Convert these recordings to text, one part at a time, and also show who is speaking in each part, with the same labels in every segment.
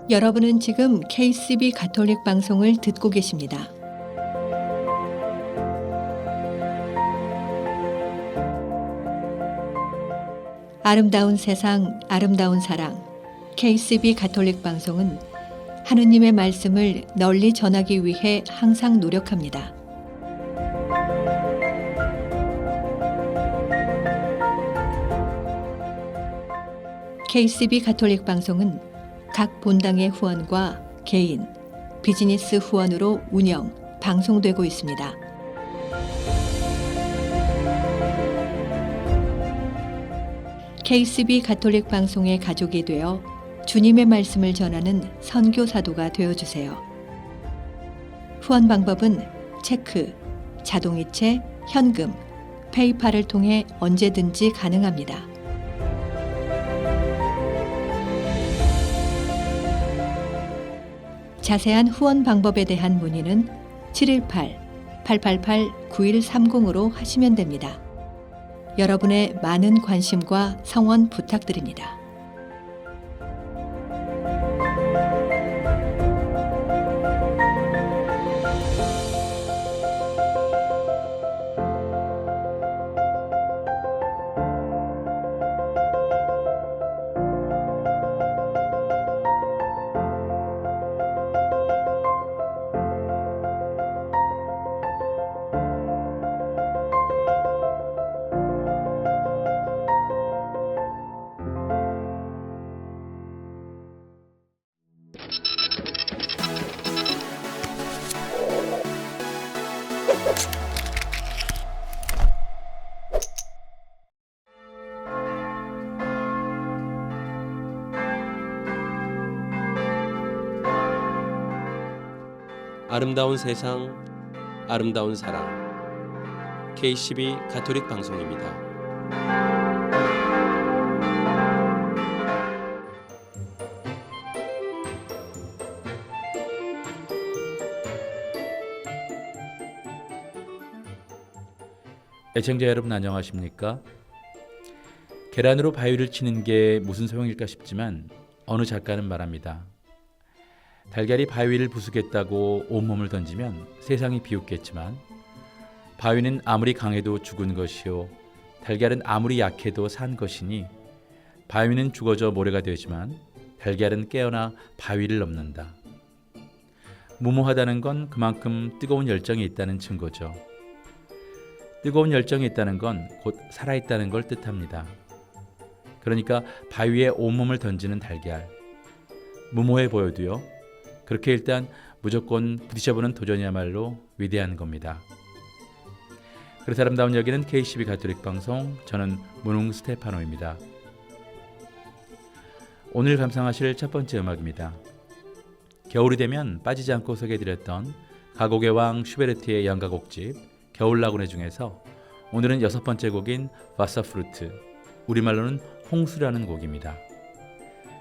Speaker 1: 여러분은 지금 KCB 가톨릭 방송을 듣고 계십니다. 아름다운 세상, 아름다운 사랑. KCB 가톨릭 방송은 하느님의 말씀을 널리 전하기 위해 항상 노력합니다. KCB 가톨릭 방송은 각 본당의 후원과 개인, 비즈니스 후원으로 운영, 방송되고 있습니다. KCB 가톨릭 방송의 가족이 되어 주님의 말씀을 전하는 선교사도가 되어주세요. 후원 방법은 체크, 자동이체, 현금, 페이팔을 통해 언제든지 가능합니다. 자세한 후원 방법에 대한 문의는 718-888-9130으로 하시면 됩니다. 여러분의 많은 관심과 성원 부탁드립니다.
Speaker 2: 아름다운 세상, 아름다운 사랑. KCB 가톨릭 방송입니다.
Speaker 3: 애청자 여러분 안녕하십니까? 계란으로 바위를 치는 게 무슨 소용일까 싶지만 어느 작가는 말합니다. 달걀이 바위를 부수겠다고 온몸을 던지면 세상이 비웃겠지만 바위는 아무리 강해도 죽은 것이요 달걀은 아무리 약해도 산 것이니 바위는 죽어져 모래가 되지만 달걀은 깨어나 바위를 넘는다. 무모하다는 건 그만큼 뜨거운 열정이 있다는 증거죠. 뜨거운 열정이 있다는 건 곧 살아있다는 걸 뜻합니다. 그러니까 바위에 온몸을 던지는 달걀. 무모해 보여도요. 그렇게 일단 무조건 부딪혀보는 도전이야말로 위대한 겁니다. 그래서 아름다운 여기는 KCB 가톨릭 방송, 저는 문웅 스테파노입니다. 오늘 감상하실 첫 번째 음악입니다. 겨울이 되면 빠지지 않고 소개해드렸던 가곡의 왕 슈베르트의 연가곡집 겨울라구네 중에서 오늘은 6번째 곡인 와사프루트, 우리말로는 홍수라는 곡입니다.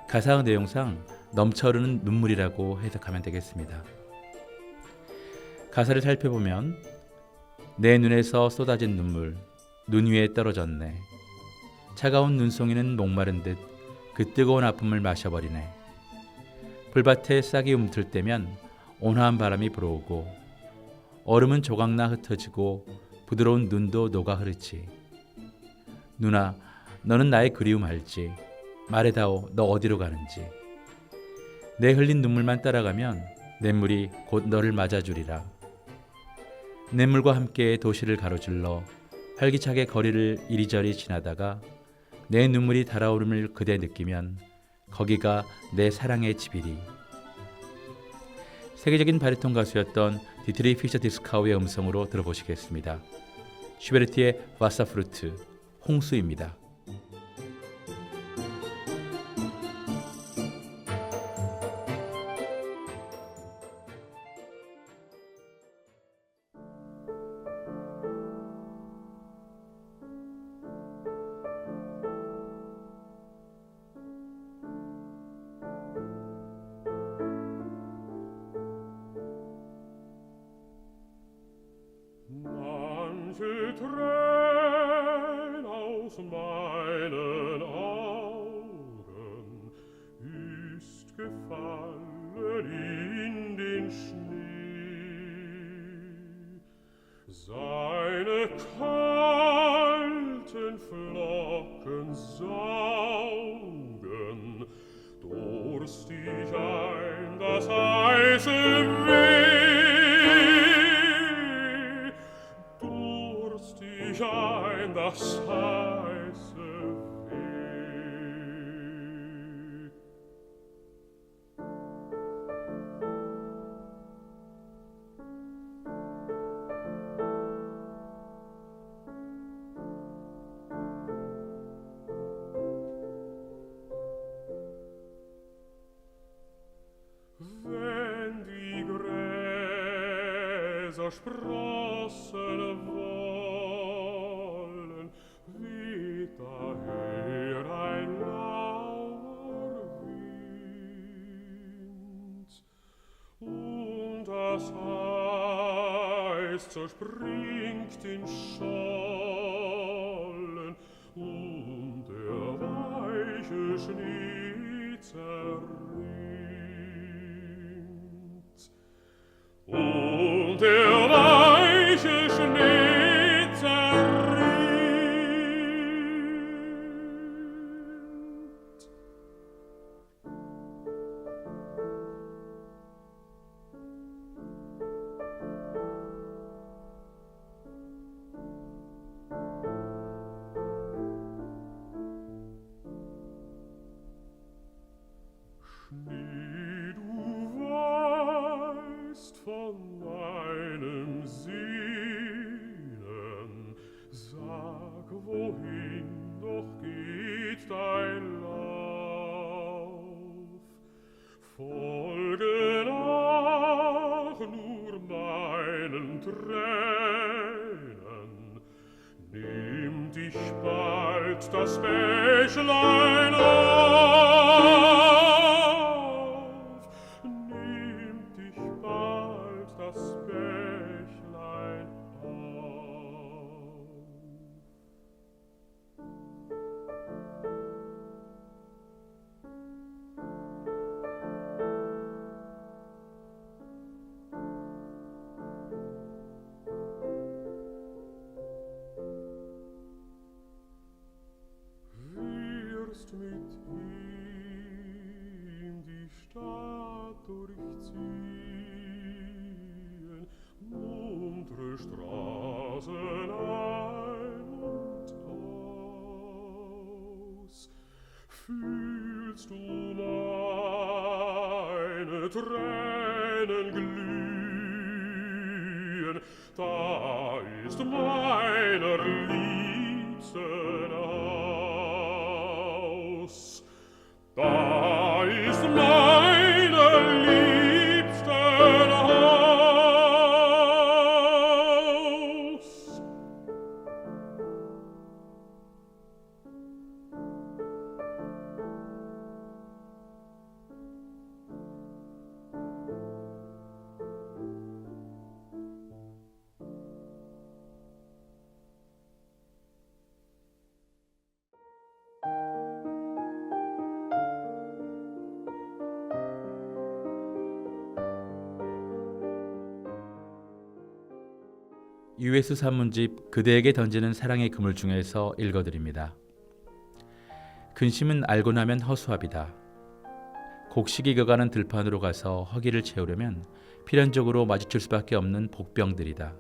Speaker 3: 가사 내용상 넘쳐흐르는 눈물이라고 해석하면 되겠습니다. 가사를 살펴보면 내 눈에서 쏟아진 눈물, 눈 위에 떨어졌네. 차가운 눈송이는 목마른 듯 그 뜨거운 아픔을 마셔버리네. 불밭에 싹이 움틀 때면 온화한 바람이 불어오고 얼음은 조각나 흩어지고 부드러운 눈도 녹아 흐르지. 누나, 너는 나의 그리움 알지? 말해다오, 너 어디로 가는지. 내 흘린 눈물만 따라가면 냇물이 곧 너를 맞아주리라. 냇물과 함께 도시를 가로질러 활기차게 거리를 이리저리 지나다가 내 눈물이 달아오름을 그대 느끼면 거기가 내 사랑의 집이리. 세계적인 바리톤 가수였던 디트리 피셔 디스카우의 음성으로 들어보시겠습니다. 슈베르트의 와사프루트, 홍수입니다.
Speaker 4: 난 manche Träne aus meinen Augen ist gefallen in den Schnee. Seine kalten Flocken saugen durstig ein das heiße Weh, durstig ein das heiße Weh. Wenn die Gräser sprossen wollen, weht daher ein lauer Wind, und das Eis zerspringt in Schollen, und der weiche Schnee zerrinnt. Und der weiche Schnee zerrinnt. Schnee, du weißt von meinem Sehnen, sag, wohin doch geht dein Lauf? Folge nach nur meinen Tränen, nimm dich bald das Bächlein auf, nimm dich bald das Bächlein auf. Wirst mit ihm die Stadt durchziehen, muntere Straßen ein und aus. Fühlst du meine Tränen glühen, da ist meiner Liebsten Haus. Da ist meine Liebsten Haus.
Speaker 3: 유에스 산문집 그대에게 던지는 사랑의 그물 중에서 읽어드립니다. 근심은 알고 나면 허수아비다. 곡식이 익어가는 들판으로 가서 허기를 채우려면 필연적으로 마주칠 수밖에 없는 복병들이다.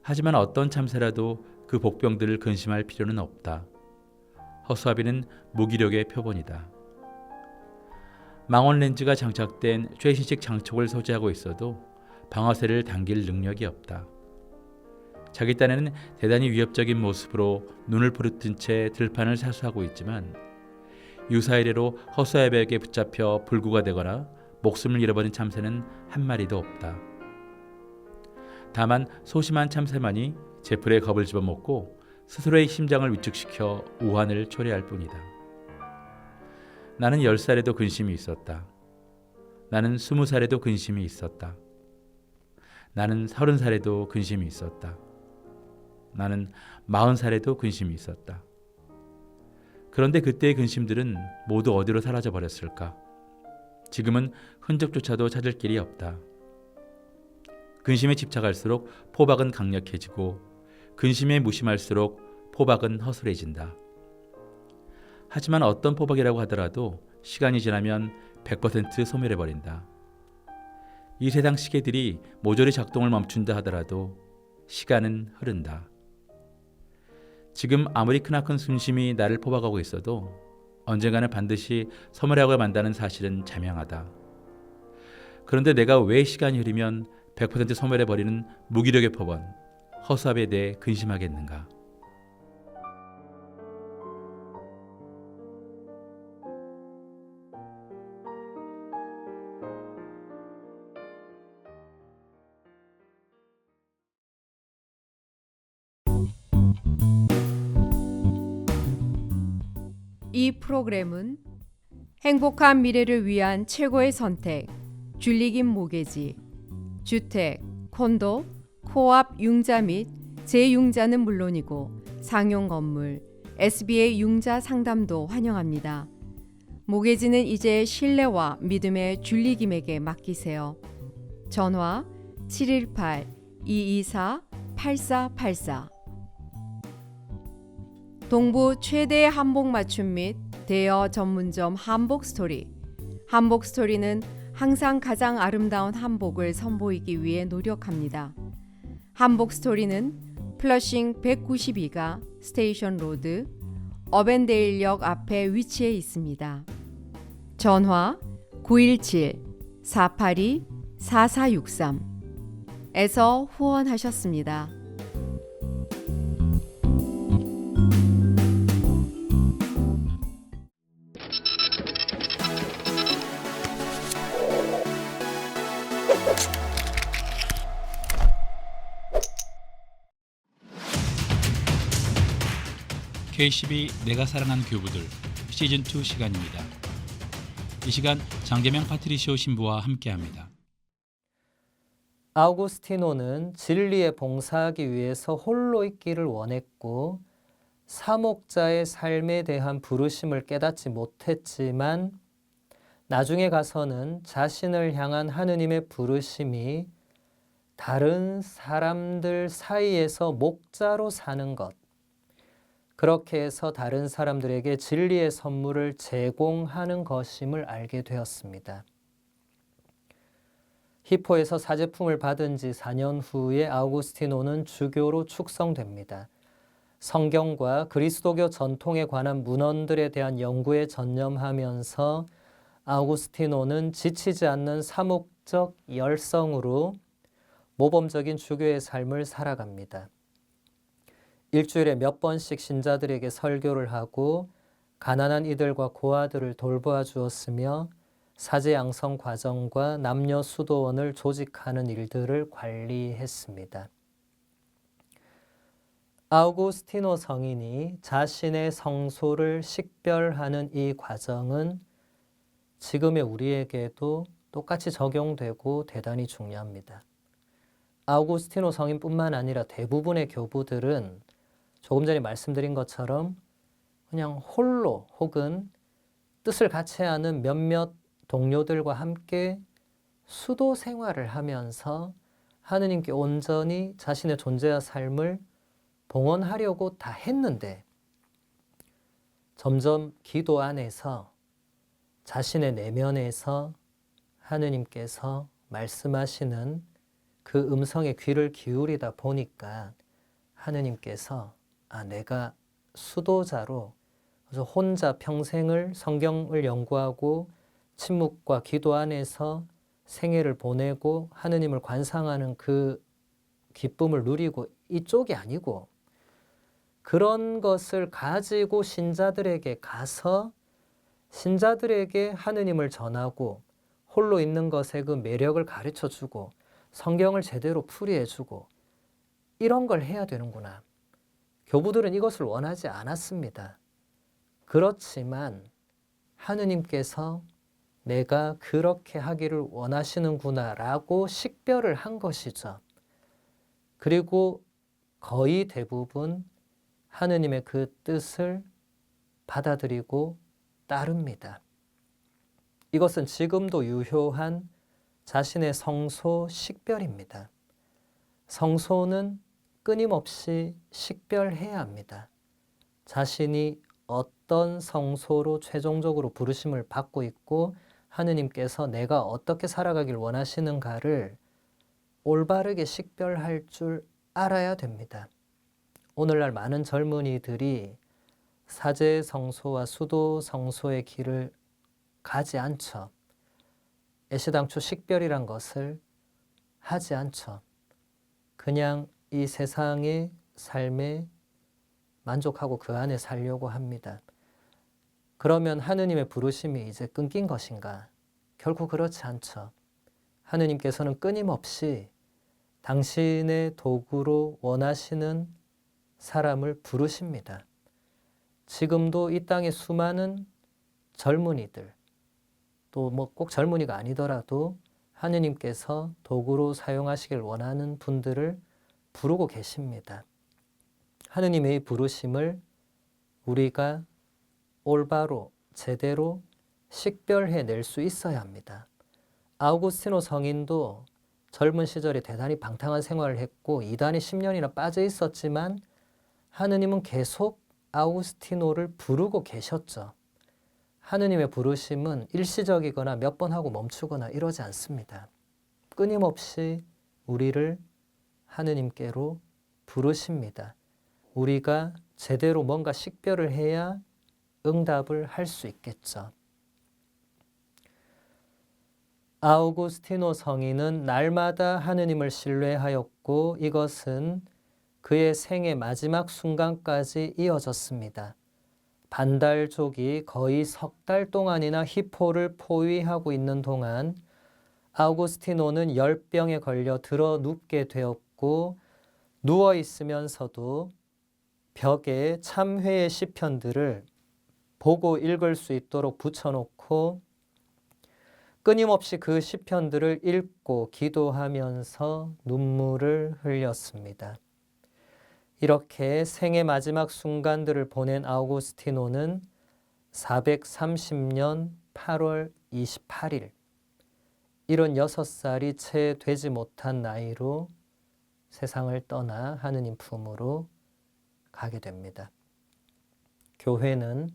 Speaker 3: 하지만 어떤 참새라도 그 복병들을 근심할 필요는 없다. 허수아비는 무기력의 표본이다. 망원 렌즈가 장착된 최신식 장촉을 소지하고 있어도 방아쇠를 당길 능력이 없다. 자기 딴에는 대단히 위협적인 모습으로 눈을 부릅뜬 채 들판을 사수하고 있지만 유사 이래로 허수아비에게 붙잡혀 불구가 되거나 목숨을 잃어버린 참새는 한 마리도 없다. 다만 소심한 참새만이 제풀에 겁을 집어먹고 스스로의 심장을 위축시켜 우환을 초래할 뿐이다. 나는 10살에도 근심이 있었다. 나는 20살에도 근심이 있었다. 나는 30살에도 근심이 있었다. 나는 40살에도 근심이 있었다. 그런데 그때의 근심들은 모두 어디로 사라져 버렸을까? 지금은 흔적조차도 찾을 길이 없다. 근심에 집착할수록 포박은 강력해지고 근심에 무심할수록 포박은 허술해진다. 하지만 어떤 포박이라고 하더라도 시간이 지나면 100% 소멸해버린다. 이 세상 시계들이 모조리 작동을 멈춘다 하더라도 시간은 흐른다. 지금 아무리 크나큰 순심이 나를 포박하고 있어도 언젠가는 반드시 소멸하고 만다는 사실은 자명하다. 그런데 내가 왜 시간이 흐르면 100% 소멸해버리는 무기력의 법원, 허수아비에 대해 근심하겠는가?
Speaker 5: 이 프로그램은 행복한 미래를 위한 최고의 선택, 줄리김 모계지, 주택, 콘도, 코앞 융자 및 재융자는 물론이고 상용 건물, SBA 융자 상담도 환영합니다. 모계지는 이제 신뢰와 믿음의 줄리김에게 맡기세요. 전화 718-224-8484. 동부 최대 한복 맞춤 및 대여 전문점 한복스토리. 한복스토리는 항상 가장 아름다운 한복을 선보이기 위해 노력합니다. 한복스토리는 플러싱 192가 스테이션 로드, 어벤데일역 앞에 위치해 있습니다. 전화 917-482-4463에서 후원하셨습니다.
Speaker 3: K12 내가 사랑한 교부들 시즌2 시간입니다. 이 시간 장계명 파트리시오 신부와 함께합니다.
Speaker 6: 아우구스티노는 진리에 봉사하기 위해서 홀로 있기를 원했고 사목자의 삶에 대한 부르심을 깨닫지 못했지만 나중에 가서는 자신을 향한 하느님의 부르심이 다른 사람들 사이에서 목자로 사는 것, 그렇게 해서 다른 사람들에게 진리의 선물을 제공하는 것임을 알게 되었습니다. 히포에서 사제품을 받은 지 4년 후에 아우구스티노는 주교로 축성됩니다. 성경과 그리스도교 전통에 관한 문헌들에 대한 연구에 전념하면서 아우구스티노는 지치지 않는 사목적 열성으로 모범적인 주교의 삶을 살아갑니다. 일주일에 몇 번씩 신자들에게 설교를 하고 가난한 이들과 고아들을 돌보아 주었으며 사제 양성 과정과 남녀 수도원을 조직하는 일들을 관리했습니다. 아우구스티노 성인이 자신의 성소를 식별하는 이 과정은 지금의 우리에게도 똑같이 적용되고 대단히 중요합니다. 아우구스티노 성인뿐만 아니라 대부분의 교부들은 조금 전에 말씀드린 것처럼 그냥 홀로 혹은 뜻을 같이 하는 몇몇 동료들과 함께 수도 생활을 하면서 하느님께 온전히 자신의 존재와 삶을 봉헌하려고 다 했는데 점점 기도 안에서 자신의 내면에서 하느님께서 말씀하시는 그 음성에 귀를 기울이다 보니까 하느님께서 내가 수도자로 혼자 평생을 성경을 연구하고 침묵과 기도 안에서 생애를 보내고 하느님을 관상하는 그 기쁨을 누리고 이쪽이 아니고 그런 것을 가지고 신자들에게 가서 신자들에게 하느님을 전하고 홀로 있는 것의 그 매력을 가르쳐주고 성경을 제대로 풀이해주고 이런 걸 해야 되는구나. 교부들은 이것을 원하지 않았습니다. 그렇지만 하느님께서 내가 그렇게 하기를 원하시는구나 라고 식별을 한 것이죠. 그리고 거의 대부분 하느님의 그 뜻을 받아들이고 따릅니다. 이것은 지금도 유효한 자신의 성소 식별입니다. 성소는 끊임없이 식별해야 합니다. 자신이 어떤 성소로 최종적으로 부르심을 받고 있고 하느님께서 내가 어떻게 살아가길 원하시는가를 올바르게 식별할 줄 알아야 됩니다. 오늘날 많은 젊은이들이 사제 성소와 수도 성소의 길을 가지 않죠. 애시당초 식별이란 것을 하지 않죠. 그냥 이 세상의 삶에 만족하고 그 안에 살려고 합니다. 그러면 하느님의 부르심이 이제 끊긴 것인가? 결코 그렇지 않죠. 하느님께서는 끊임없이 당신의 도구로 원하시는 사람을 부르십니다. 지금도 이 땅의 수많은 젊은이들, 또 뭐 꼭 젊은이가 아니더라도 하느님께서 도구로 사용하시길 원하는 분들을 부르고 계십니다. 하느님의 부르심을 우리가 올바로 제대로 식별해낼 수 있어야 합니다. 아우구스티노 성인도 젊은 시절에 대단히 방탕한 생활을 했고 이단에 10년이나 빠져 있었지만 하느님은 계속 아우구스티노를 부르고 계셨죠. 하느님의 부르심은 일시적이거나 몇 번 하고 멈추거나 이러지 않습니다. 끊임없이 우리를 하느님께로 부르십니다. 우리가 제대로 뭔가 식별을 해야 응답을 할 수 있겠죠. 아우구스티노 성인은 날마다 하느님을 신뢰하였고 이것은 그의 생의 마지막 순간까지 이어졌습니다. 반달족이 거의 석 달 동안이나 히포를 포위하고 있는 동안 아우구스티노는 열병에 걸려 들어 눕게 되었고 누워 있으면서도 벽에 참회의 시편들을 보고 읽을 수 있도록 붙여놓고 끊임없이 그 시편들을 읽고 기도하면서 눈물을 흘렸습니다. 이렇게 생의 마지막 순간들을 보낸 아우구스티노는 430년 8월 28일 76살이 채 되지 못한 나이로 세상을 떠나 하느님 품으로 가게 됩니다. 교회는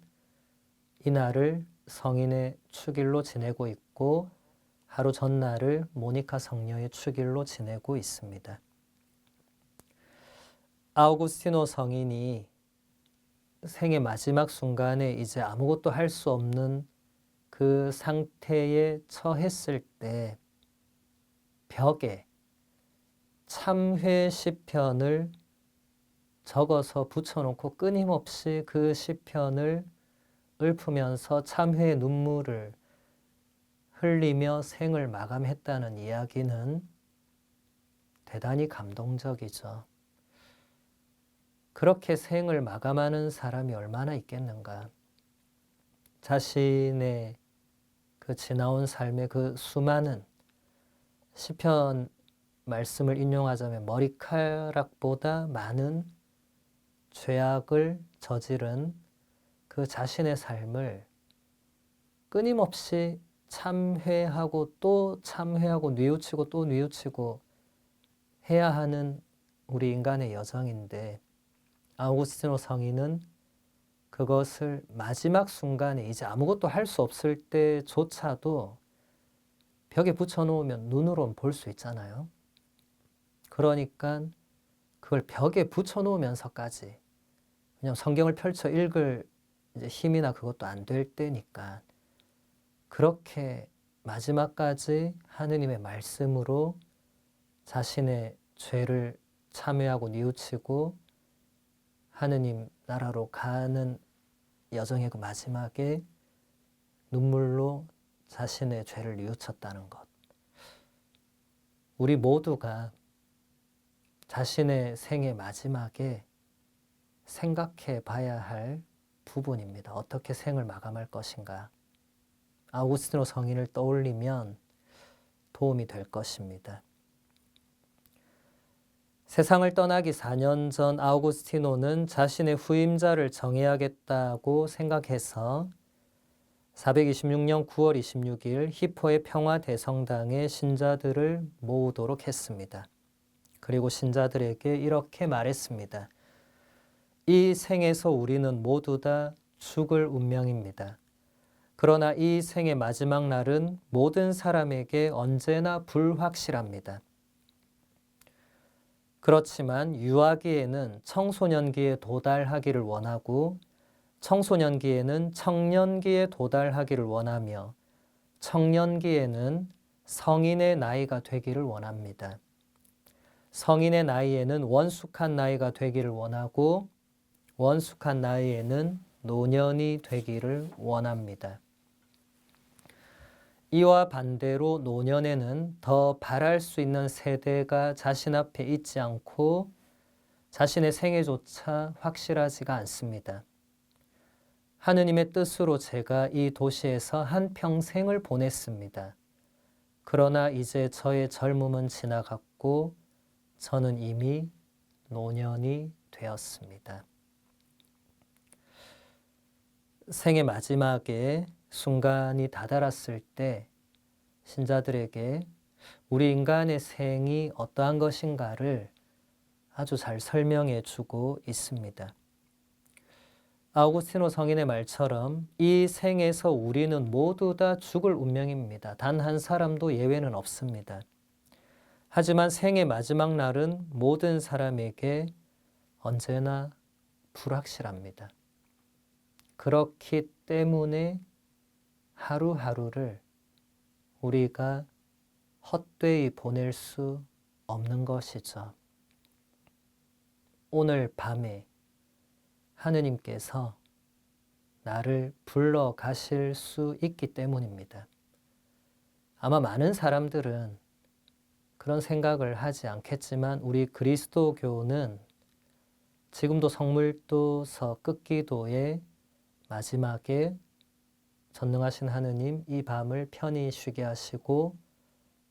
Speaker 6: 이날을 성인의 축일로 지내고 있고 하루 전날을 모니카 성녀의 축일로 지내고 있습니다. 아우구스티노 성인이 생의 마지막 순간에 이제 아무것도 할 수 없는 그 상태에 처했을 때 벽에 참회 시편을 적어서 붙여놓고 끊임없이 그 시편을 읊으면서 참회의 눈물을 흘리며 생을 마감했다는 이야기는 대단히 감동적이죠. 그렇게 생을 마감하는 사람이 얼마나 있겠는가. 자신의 그 지나온 삶의 그 수많은 시편 말씀을 인용하자면 머리카락보다 많은 죄악을 저지른 그 자신의 삶을 끊임없이 참회하고 또 참회하고 뉘우치고 또 뉘우치고 해야 하는 우리 인간의 여정인데 아우구스티노 성인은 그것을 마지막 순간에 이제 아무것도 할 수 없을 때조차도 벽에 붙여놓으면 눈으로는 볼 수 있잖아요. 그러니까 그걸 벽에 붙여놓으면서까지 그냥 성경을 펼쳐 읽을 이제 힘이나 그것도 안 될 때니까 그렇게 마지막까지 하느님의 말씀으로 자신의 죄를 참회하고 뉘우치고 하느님 나라로 가는 여정의 그 마지막에 눈물로 자신의 죄를 뉘우쳤다는 것. 우리 모두가 자신의 생의 마지막에 생각해 봐야 할 부분입니다. 어떻게 생을 마감할 것인가. 아우구스티노 성인을 떠올리면 도움이 될 것입니다. 세상을 떠나기 4년 전 아우구스티노는 자신의 후임자를 정해야겠다고 생각해서 426년 9월 26일 히포의 평화대성당에 신자들을 모으도록 했습니다. 그리고 신자들에게 이렇게 말했습니다. 이 생에서 우리는 모두 다 죽을 운명입니다. 그러나 이 생의 마지막 날은 모든 사람에게 언제나 불확실합니다. 그렇지만 유아기에는 청소년기에 도달하기를 원하고 청소년기에는 청년기에 도달하기를 원하며 청년기에는 성인의 나이가 되기를 원합니다. 성인의 나이에는 원숙한 나이가 되기를 원하고 원숙한 나이에는 노년이 되기를 원합니다. 이와 반대로 노년에는 더 바랄 수 있는 세대가 자신 앞에 있지 않고 자신의 생애조차 확실하지가 않습니다. 하느님의 뜻으로 제가 이 도시에서 한 평생을 보냈습니다. 그러나 이제 저의 젊음은 지나갔고 저는 이미 노년이 되었습니다. 생의 마지막에 순간이 다다랐을 때 신자들에게 우리 인간의 생이 어떠한 것인가를 아주 잘 설명해 주고 있습니다. 아우구스티노 성인의 말처럼 이 생에서 우리는 모두 다 죽을 운명입니다. 단 한 사람도 예외는 없습니다. 하지만 생의 마지막 날은 모든 사람에게 언제나 불확실합니다. 그렇기 때문에 하루하루를 우리가 헛되이 보낼 수 없는 것이죠. 오늘 밤에 하느님께서 나를 불러 가실 수 있기 때문입니다. 아마 많은 사람들은 그런 생각을 하지 않겠지만 우리 그리스도교는 지금도 성물도서 끝기도의 마지막에 전능하신 하느님 이 밤을 편히 쉬게 하시고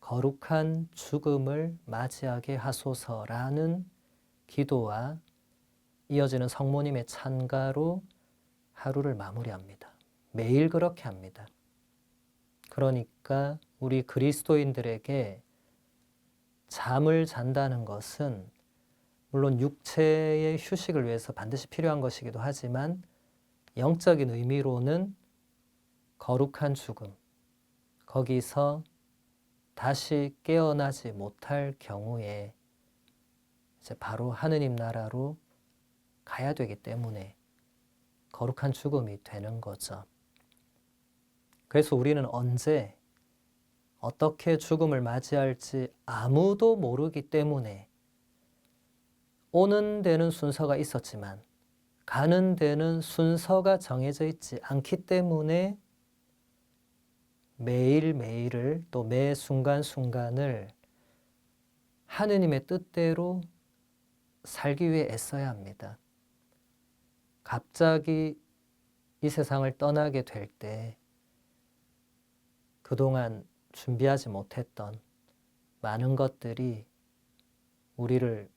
Speaker 6: 거룩한 죽음을 맞이하게 하소서라는 기도와 이어지는 성모님의 찬가로 하루를 마무리합니다. 매일 그렇게 합니다. 그러니까 우리 그리스도인들에게 잠을 잔다는 것은 물론 육체의 휴식을 위해서 반드시 필요한 것이기도 하지만 영적인 의미로는 거룩한 죽음, 거기서 다시 깨어나지 못할 경우에 이제 바로 하느님 나라로 가야 되기 때문에 거룩한 죽음이 되는 거죠. 그래서 우리는 언제 어떻게 죽음을 맞이할지 아무도 모르기 때문에 오는 데는 순서가 있었지만 가는 데는 순서가 정해져 있지 않기 때문에 매일매일을 또 매 순간순간을 하느님의 뜻대로 살기 위해 애써야 합니다. 갑자기 이 세상을 떠나게 될 때 그동안 준비하지 못했던 많은 것들이 우리를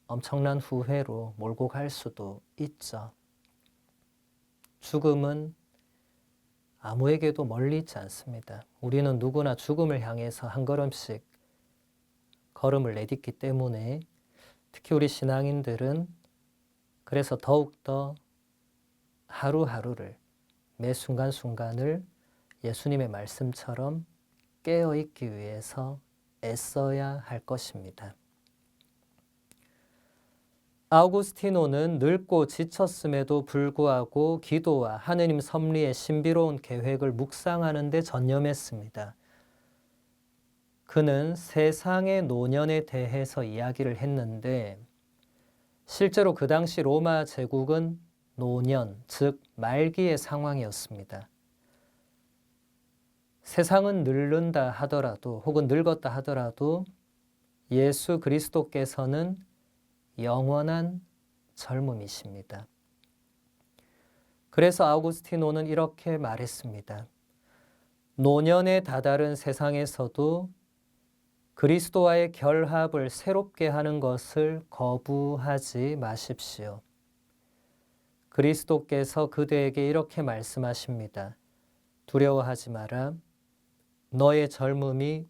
Speaker 6: 엄청난 후회로 몰고 갈 수도 있죠. 죽음은 아무에게도 멀리 있지 않습니다. 우리는 누구나 죽음을 향해서 한 걸음씩 걸음을 내딛기 때문에 특히 우리 신앙인들은 그래서 더욱더 하루하루를 매 순간순간을 예수님의 말씀처럼 깨어있기 위해서 애써야 할 것입니다. 아우구스티노는 늙고 지쳤음에도 불구하고 기도와 하느님 섭리의 신비로운 계획을 묵상하는 데 전념했습니다. 그는 세상의 노년에 대해서 이야기를 했는데 실제로 그 당시 로마 제국은 노년, 즉 말기의 상황이었습니다. 세상은 늙는다 하더라도 혹은 늙었다 하더라도 예수 그리스도께서는 영원한 젊음이십니다. 그래서 아우구스티노는 이렇게 말했습니다. 노년에 다다른 세상에서도 그리스도와의 결합을 새롭게 하는 것을 거부하지 마십시오. 그리스도께서 그대에게 이렇게 말씀하십니다. 두려워하지 마라. 너의 젊음이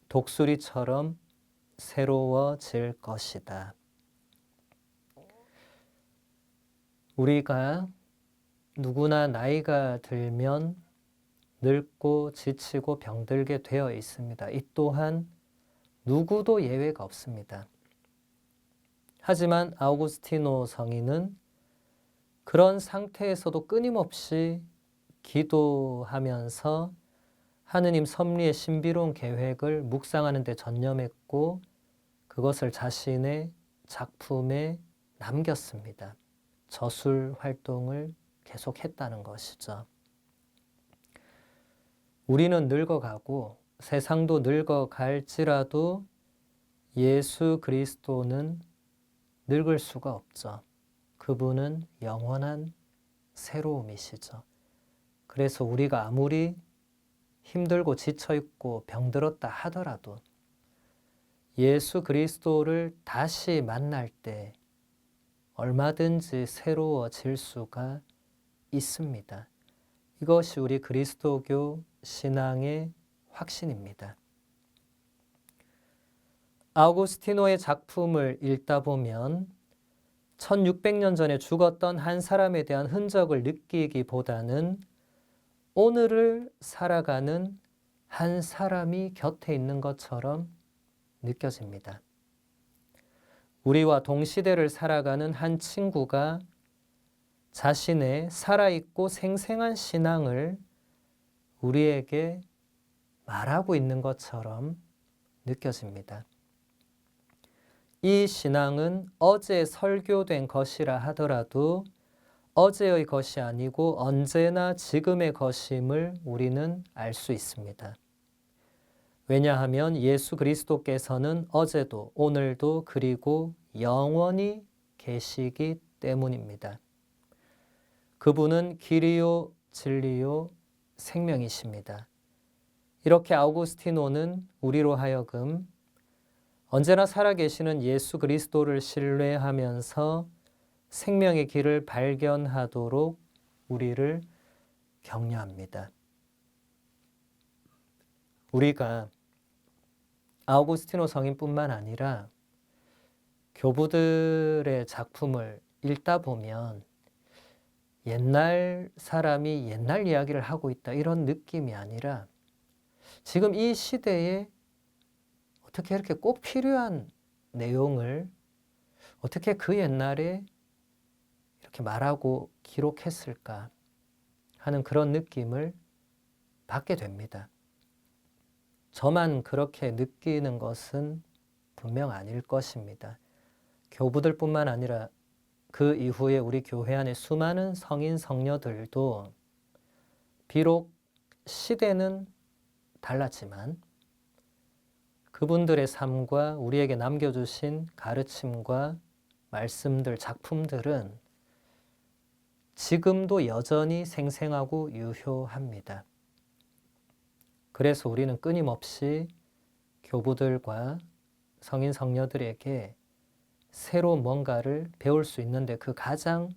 Speaker 6: 독수리처럼 새로워질 것이다. 우리가 누구나 나이가 들면 늙고 지치고 병들게 되어 있습니다. 이 또한 누구도 예외가 없습니다. 하지만 아우구스티노 성인은 그런 상태에서도 끊임없이 기도하면서 하느님 섭리의 신비로운 계획을 묵상하는 데 전념했고 그것을 자신의 작품에 남겼습니다. 저술 활동을 계속했다는 것이죠. 우리는 늙어가고 세상도 늙어갈지라도 예수 그리스도는 늙을 수가 없죠. 그분은 영원한 새로움이시죠. 그래서 우리가 아무리 힘들고 지쳐있고 병들었다 하더라도 예수 그리스도를 다시 만날 때 얼마든지 새로워질 수가 있습니다. 이것이 우리 그리스도교 신앙의 확신입니다. 아우구스티노의 작품을 읽다 보면 1600년 전에 죽었던 한 사람에 대한 흔적을 느끼기보다는 오늘을 살아가는 한 사람이 곁에 있는 것처럼 느껴집니다. 우리와 동시대를 살아가는 한 친구가 자신의 살아있고 생생한 신앙을 우리에게 말하고 있는 것처럼 느껴집니다. 이 신앙은 어제 설교된 것이라 하더라도 어제의 것이 아니고 언제나 지금의 것임을 우리는 알 수 있습니다. 왜냐하면 예수 그리스도께서는 어제도 오늘도 그리고 영원히 계시기 때문입니다. 그분은 길이요 진리요 생명이십니다. 이렇게 아우구스티노는 우리로 하여금 언제나 살아계시는 예수 그리스도를 신뢰하면서 생명의 길을 발견하도록 우리를 격려합니다. 우리가 아우구스티노 성인뿐만 아니라 교부들의 작품을 읽다 보면 옛날 사람이 옛날 이야기를 하고 있다 이런 느낌이 아니라 지금 이 시대에 어떻게 이렇게 꼭 필요한 내용을 어떻게 그 옛날에 이렇게 말하고 기록했을까 하는 그런 느낌을 받게 됩니다. 저만 그렇게 느끼는 것은 분명 아닐 것입니다. 교부들뿐만 아니라 그 이후에 우리 교회 안에 수많은 성인 성녀들도 비록 시대는 달랐지만 그분들의 삶과 우리에게 남겨주신 가르침과 말씀들, 작품들은 지금도 여전히 생생하고 유효합니다. 그래서 우리는 끊임없이 교부들과 성인 성녀들에게 새로 뭔가를 배울 수 있는데 그 가장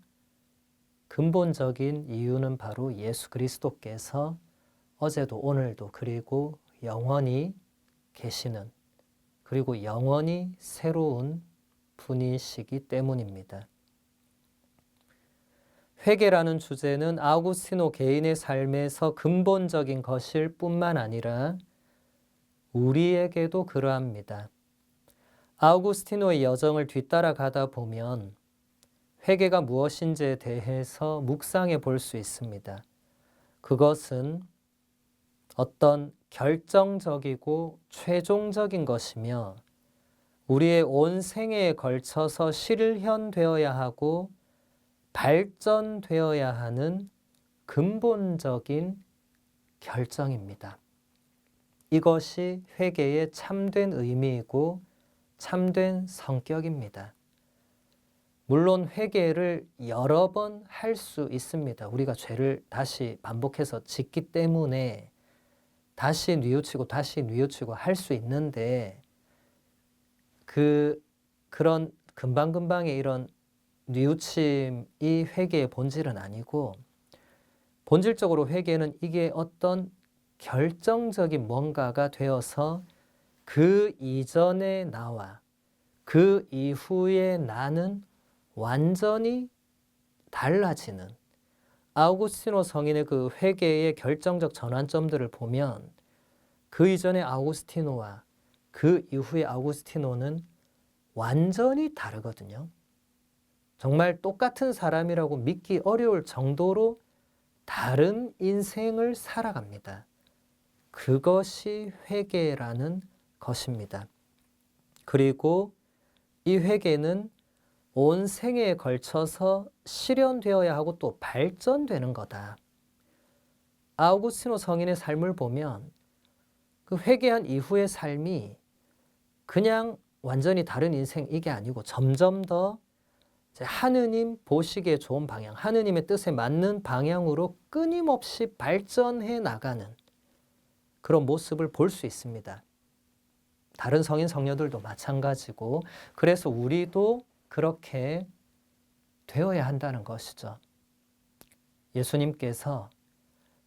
Speaker 6: 근본적인 이유는 바로 예수 그리스도께서 어제도 오늘도 그리고 영원히 계시는 그리고 영원히 새로운 분이시기 때문입니다. 회개라는 주제는 아우구스티노 개인의 삶에서 근본적인 것일 뿐만 아니라 우리에게도 그러합니다. 아우구스티노의 여정을 뒤따라가다 보면 회개가 무엇인지에 대해서 묵상해 볼 수 있습니다. 그것은 어떤 결정적이고 최종적인 것이며 우리의 온 생애에 걸쳐서 실현되어야 하고 발전되어야 하는 근본적인 결정입니다. 이것이 회개의 참된 의미이고 참된 성격입니다. 물론 회개를 여러 번 할 수 있습니다. 우리가 죄를 다시 반복해서 짓기 때문에 다시 뉘우치고 할 수 있는데 그런 금방금방의 이런 뉘우침이 회개의 본질은 아니고 본질적으로 회개는 이게 어떤 결정적인 뭔가가 되어서 그 이전의 나와 그 이후의 나는 완전히 달라지는 아우구스티노 성인의 그 회개의 결정적 전환점들을 보면 그 이전의 아우구스티노와 그 이후의 아우구스티노는 완전히 다르거든요. 정말 똑같은 사람이라고 믿기 어려울 정도로 다른 인생을 살아갑니다. 그것이 회개라는 것입니다. 그리고 이 회개는 온 생애에 걸쳐서 실현되어야 하고 또 발전되는 거다. 아우구스티노 성인의 삶을 보면 그 회개한 이후의 삶이 그냥 완전히 다른 인생 이게 아니고 점점 더 하느님 보시기에 좋은 방향, 하느님의 뜻에 맞는 방향으로 끊임없이 발전해 나가는 그런 모습을 볼 수 있습니다. 다른 성인 성녀들도 마찬가지고 그래서 우리도 그렇게 되어야 한다는 것이죠. 예수님께서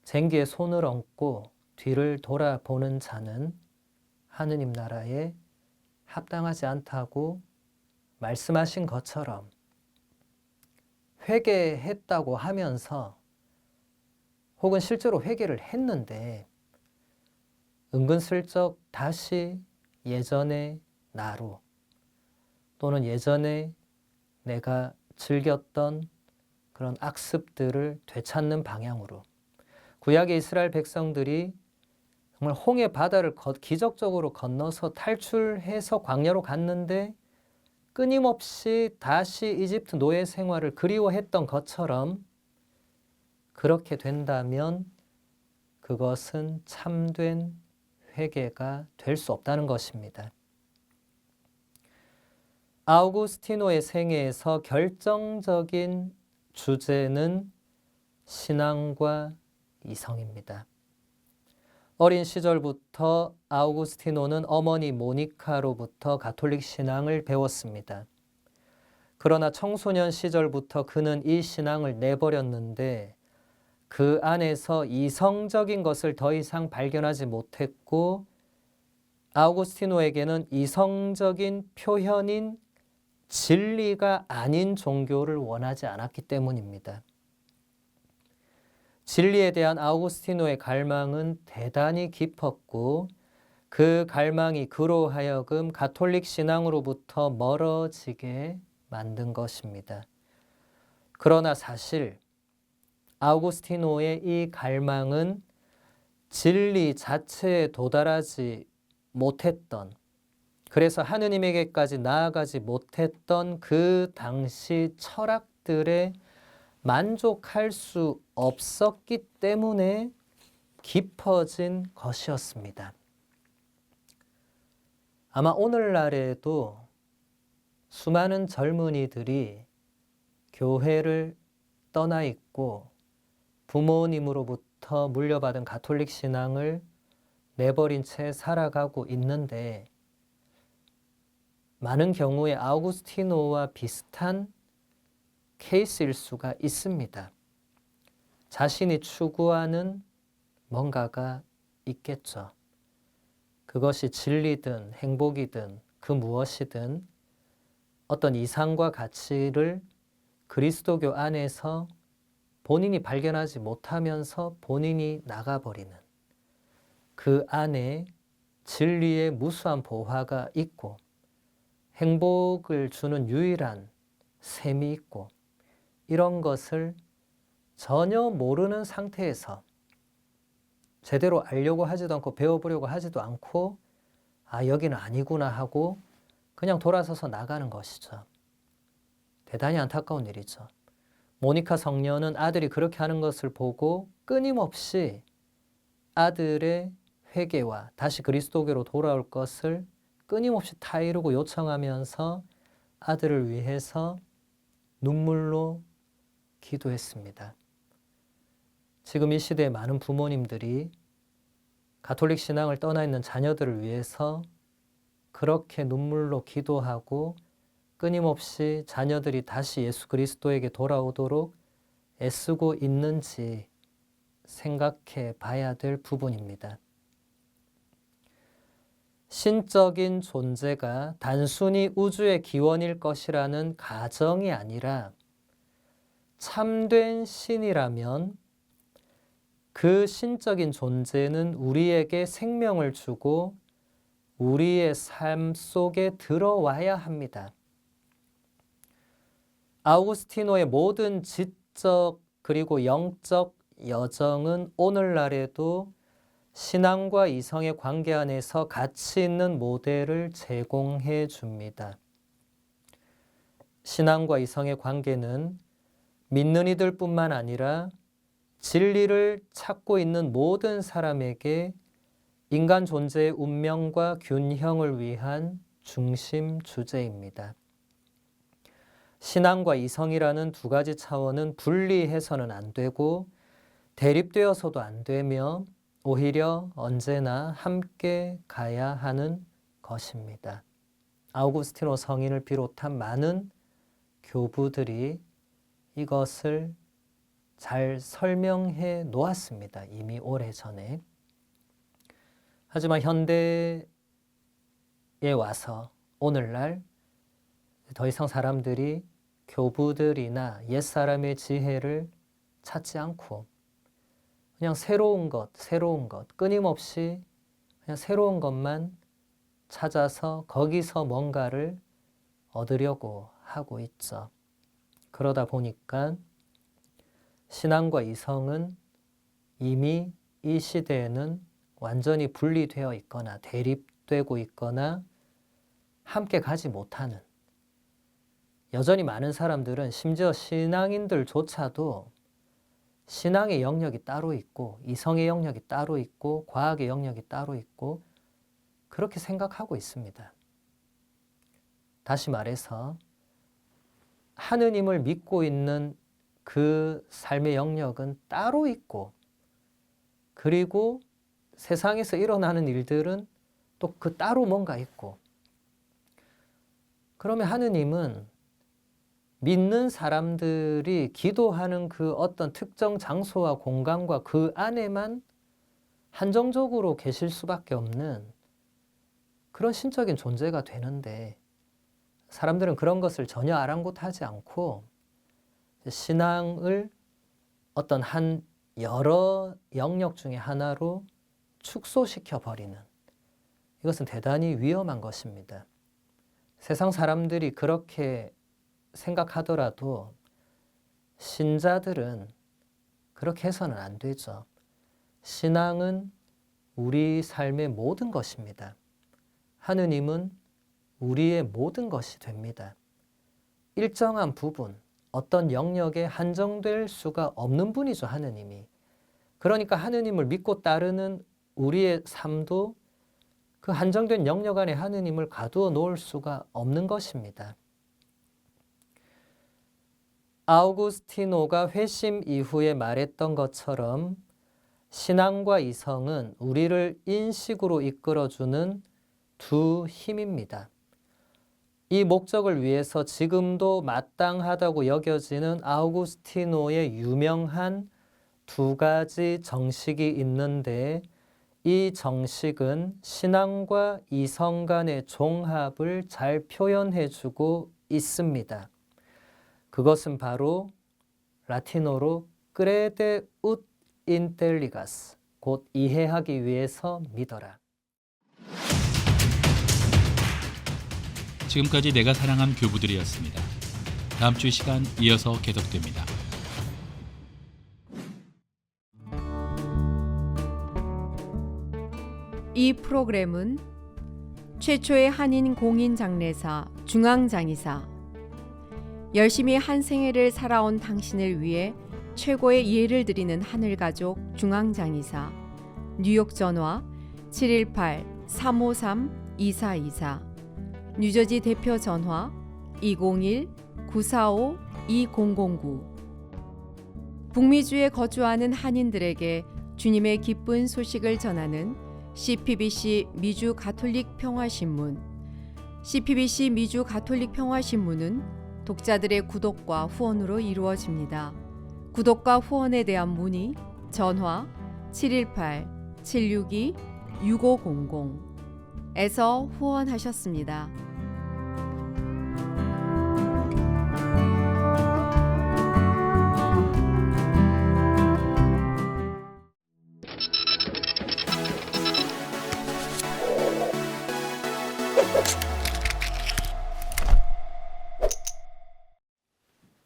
Speaker 6: 쟁기에 손을 얹고 뒤를 돌아보는 자는 하느님 나라에 합당하지 않다고 말씀하신 것처럼 회개했다고 하면서 혹은 실제로 회개를 했는데 은근슬쩍 다시 예전의 나로 또는 예전에 내가 즐겼던 그런 악습들을 되찾는 방향으로 구약의 이스라엘 백성들이 정말 홍해 바다를 기적적으로 건너서 탈출해서 광야로 갔는데 끊임없이 다시 이집트 노예 생활을 그리워했던 것처럼 그렇게 된다면 그것은 참된 회개가 될 수 없다는 것입니다. 아우구스티노의 생애에서 결정적인 주제는 신앙과 이성입니다. 어린 시절부터 아우구스티노는 어머니 모니카로부터 가톨릭 신앙을 배웠습니다. 그러나 청소년 시절부터 그는 이 신앙을 내버렸는데 그 안에서 이성적인 것을 더 이상 발견하지 못했고 아우구스티노에게는 이성적인 표현인 진리가 아닌 종교를 원하지 않았기 때문입니다. 진리에 대한 아우구스티노의 갈망은 대단히 깊었고 그 갈망이 그로 하여금 가톨릭 신앙으로부터 멀어지게 만든 것입니다. 그러나 사실 아우구스티노의 이 갈망은 진리 자체에 도달하지 못했던 그래서 하느님에게까지 나아가지 못했던 그 당시 철학들에 만족할 수 없었기 때문에 깊어진 것이었습니다. 아마 오늘날에도 수많은 젊은이들이 교회를 떠나 있고 부모님으로부터 물려받은 가톨릭 신앙을 내버린 채 살아가고 있는데 많은 경우에 아우구스티노와 비슷한 케이스일 수가 있습니다. 자신이 추구하는 뭔가가 있겠죠. 그것이 진리든 행복이든 그 무엇이든 어떤 이상과 가치를 그리스도교 안에서 본인이 발견하지 못하면서 본인이 나가버리는 그 안에 진리의 무수한 보화가 있고 행복을 주는 유일한 셈이 있고 이런 것을 전혀 모르는 상태에서 제대로 알려고 하지도 않고 배워보려고 하지도 않고 아 여기는 아니구나 하고 그냥 돌아서서 나가는 것이죠. 대단히 안타까운 일이죠. 모니카 성녀는 아들이 그렇게 하는 것을 보고 끊임없이 아들의 회개와 다시 그리스도교로 돌아올 것을 끊임없이 타이르고 요청하면서 아들을 위해서 눈물로 기도했습니다. 지금 이 시대의 많은 부모님들이 가톨릭 신앙을 떠나 있는 자녀들을 위해서 그렇게 눈물로 기도하고 끊임없이 자녀들이 다시 예수 그리스도에게 돌아오도록 애쓰고 있는지 생각해 봐야 될 부분입니다. 신적인 존재가 단순히 우주의 기원일 것이라는 가정이 아니라 참된 신이라면 그 신적인 존재는 우리에게 생명을 주고 우리의 삶 속에 들어와야 합니다. 아우구스티노의 모든 지적 그리고 영적 여정은 오늘날에도 신앙과 이성의 관계 안에서 가치 있는 모델을 제공해 줍니다. 신앙과 이성의 관계는 믿는 이들뿐만 아니라 진리를 찾고 있는 모든 사람에게 인간 존재의 운명과 균형을 위한 중심 주제입니다. 신앙과 이성이라는 두 가지 차원은 분리해서는 안 되고 대립되어서도 안 되며 오히려 언제나 함께 가야 하는 것입니다. 아우구스티노 성인을 비롯한 많은 교부들이 이것을 잘 설명해 놓았습니다. 이미 오래전에. 하지만 현대에 와서 오늘날 더 이상 사람들이 교부들이나 옛사람의 지혜를 찾지 않고 그냥 새로운 것, 끊임없이 그냥 새로운 것만 찾아서 거기서 뭔가를 얻으려고 하고 있죠. 그러다 보니까 신앙과 이성은 이미 이 시대에는 완전히 분리되어 있거나 대립되고 있거나 함께 가지 못하는, 여전히 많은 사람들은 심지어 신앙인들조차도 신앙의 영역이 따로 있고 이성의 영역이 따로 있고 과학의 영역이 따로 있고 그렇게 생각하고 있습니다. 다시 말해서 하느님을 믿고 있는 그 삶의 영역은 따로 있고 그리고 세상에서 일어나는 일들은 또 그 따로 뭔가 있고, 그러면 하느님은 믿는 사람들이 기도하는 그 어떤 특정 장소와 공간과 그 안에만 한정적으로 계실 수밖에 없는 그런 신적인 존재가 되는데, 사람들은 그런 것을 전혀 아랑곳하지 않고 신앙을 어떤 한 여러 영역 중에 하나로 축소시켜 버리는, 이것은 대단히 위험한 것입니다. 세상 사람들이 그렇게 생각하더라도 신자들은 그렇게 해서는 안 되죠. 신앙은 우리 삶의 모든 것입니다. 하느님은 우리의 모든 것이 됩니다. 일정한 부분, 어떤 영역에 한정될 수가 없는 분이죠, 하느님이. 그러니까 하느님을 믿고 따르는 우리의 삶도 그 한정된 영역 안에 하느님을 가두어 놓을 수가 없는 것입니다. 아우구스티노가 회심 이후에 말했던 것처럼 신앙과 이성은 우리를 인식으로 이끌어주는 두 힘입니다. 이 목적을 위해서 지금도 마땅하다고 여겨지는 아우구스티노의 유명한 두 가지 정식이 있는데, 이 정식은 신앙과 이성 간의 종합을 잘 표현해주고 있습니다. 그것은 바로 라틴어로 crede ut intelligas, 곧 이해하기 위해서 믿어라.
Speaker 3: 지금까지 내가 사랑한 교부들이었습니다. 다음 주 시간 이어서 계속됩니다.
Speaker 5: 이 프로그램은 최초의 한인 공인 장례사 중앙장의사, 열심히 한 생애를 살아온 당신을 위해 최고의 예를 드리는 하늘가족 중앙장의사, 뉴욕 전화 718-353-2424, 뉴저지 대표 전화 201-945-2009. 북미주에 거주하는 한인들에게 주님의 기쁜 소식을 전하는 CPBC 미주 가톨릭 평화신문. CPBC 미주 가톨릭 평화신문은 독자들의 구독과 후원으로 이루어집니다. 구독과 후원에 대한 문의 전화 718-762-6500에서 후원하셨습니다.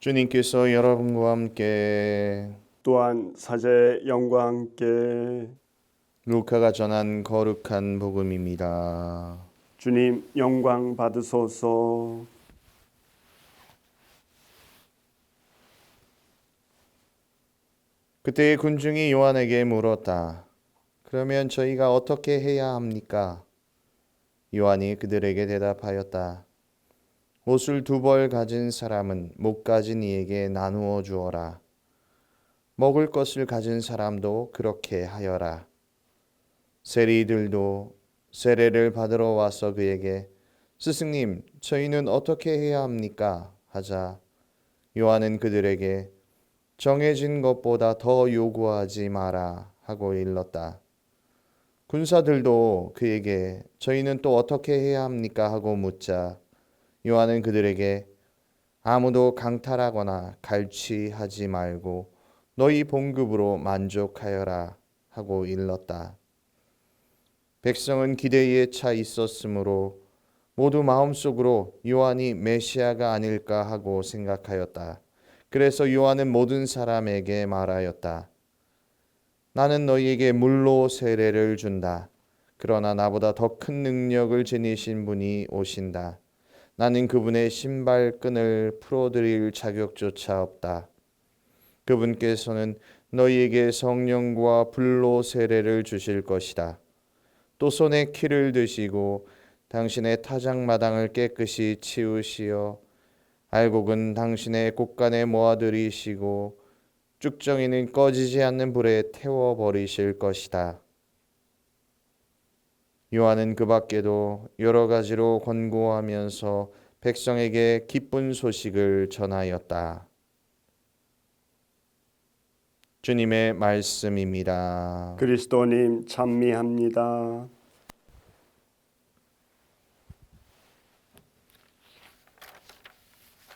Speaker 7: 주님께서 여러분과 함께
Speaker 8: 또한 사제의 영과 함께
Speaker 7: 루카가 전한 거룩한 복음입니다.
Speaker 8: 주님 영광 받으소서.
Speaker 7: 그때 군중이 요한에게 물었다. 그러면 저희가 어떻게 해야 합니까? 요한이 그들에게 대답하였다. 옷을 2벌 가진 사람은 못 가진 이에게 나누어 주어라. 먹을 것을 가진 사람도 그렇게 하여라. 세리들도 세례를 받으러 와서 그에게 스승님, 저희는 어떻게 해야 합니까? 하자 요한은 그들에게 정해진 것보다 더 요구하지 마라 하고 일렀다. 군사들도 그에게 저희는 또 어떻게 해야 합니까? 하고 묻자 요한은 그들에게 아무도 강탈하거나 갈취하지 말고 너희 봉급으로 만족하여라 하고 일렀다. 백성은 기대에 차 있었으므로 모두 마음속으로 요한이 메시아가 아닐까 하고 생각하였다. 그래서 요한은 모든 사람에게 말하였다. 나는 너희에게 물로 세례를 준다. 그러나 나보다 더 큰 능력을 지니신 분이 오신다. 나는 그분의 신발끈을 풀어드릴 자격조차 없다. 그분께서는 너희에게 성령과 불로 세례를 주실 것이다. 또 손에 키를 드시고 당신의 타작마당을 깨끗이 치우시어 알곡은 당신의 곳간에 모아들이시고 쭉정이는 꺼지지 않는 불에 태워버리실 것이다. 요한은 그 밖에도 여러 가지로 권고하면서 백성에게 기쁜 소식을 전하였다. 주님의 말씀입니다.
Speaker 8: 그리스도님 찬미합니다.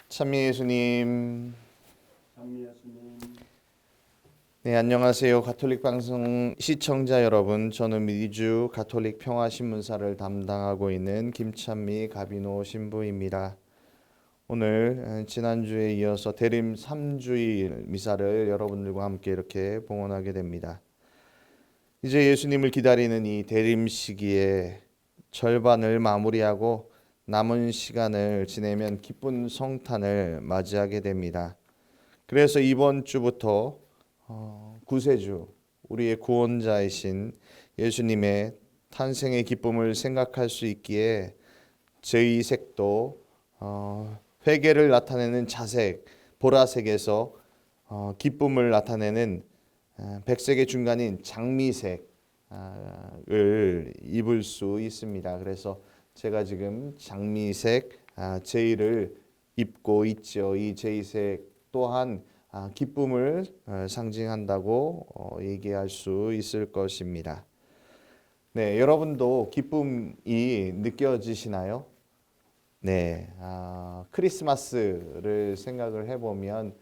Speaker 7: 찬미 예수님.
Speaker 8: 찬미 예수님.
Speaker 7: 네, 안녕하세요. 가톨릭 방송 시청자 여러분. 저는 미주 가톨릭 평화신문사를 담당하고 있는 김찬미 가비노 신부입니다. 오늘 지난주에 이어서 대림 3주일 미사를 여러분들과 함께 이렇게 봉헌하게 됩니다. 이제 예수님을 기다리는 이 대림 시기에 절반을 마무리하고 남은 시간을 지내면 기쁜 성탄을 맞이하게 됩니다. 그래서 이번 주부터 구세주, 우리의 구원자이신 예수님의 탄생의 기쁨을 생각할 수 있기에 제2색도 회개를 나타내는 자색, 보라색에서 기쁨을 나타내는 백색의 중간인 장미색을 입을 수 있습니다. 그래서 제가 지금 장미색 제의를 입고 있죠. 이 제의색 또한 기쁨을 상징한다고 얘기할 수 있을 것입니다. 네, 여러분도 기쁨이 느껴지시나요? 네, 크리스마스를 생각을 해보면